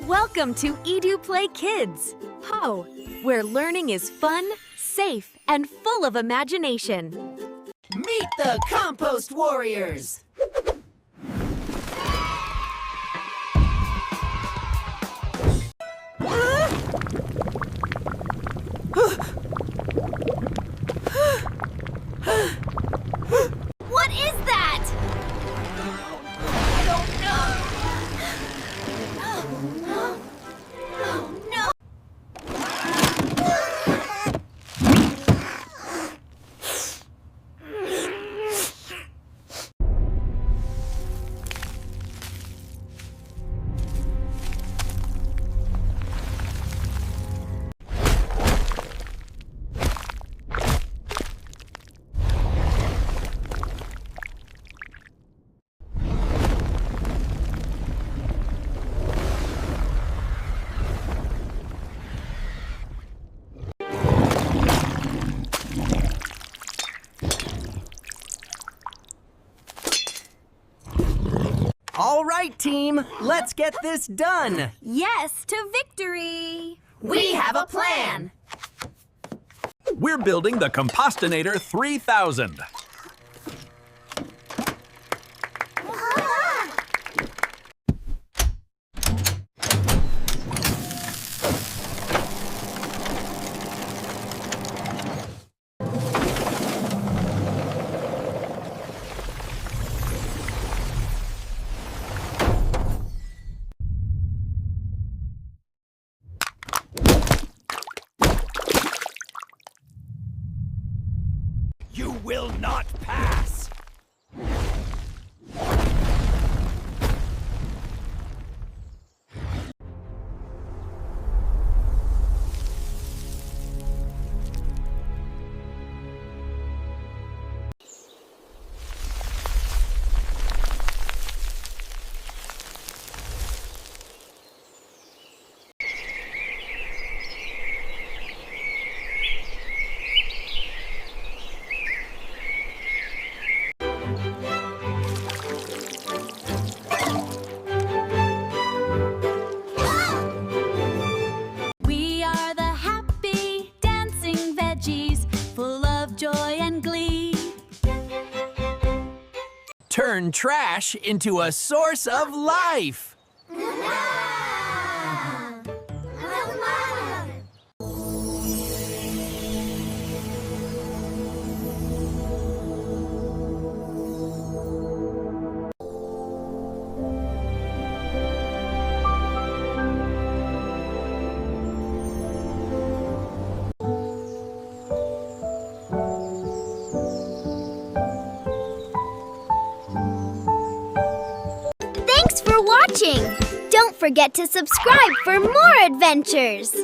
Welcome to Edu Play Kids, PO, where learning is fun, safe, and full of imagination. Meet the Compost Warriors! What is that? I don't know! Oh, no! All right, team, let's get this done. Yes to victory! We have a plan! We're building the Compostinator 3000. You will not pass! We are the happy, dancing veggies, full of joy and glee. Turn trash into a source of life. Thanks for watching! Don't forget to subscribe for more adventures!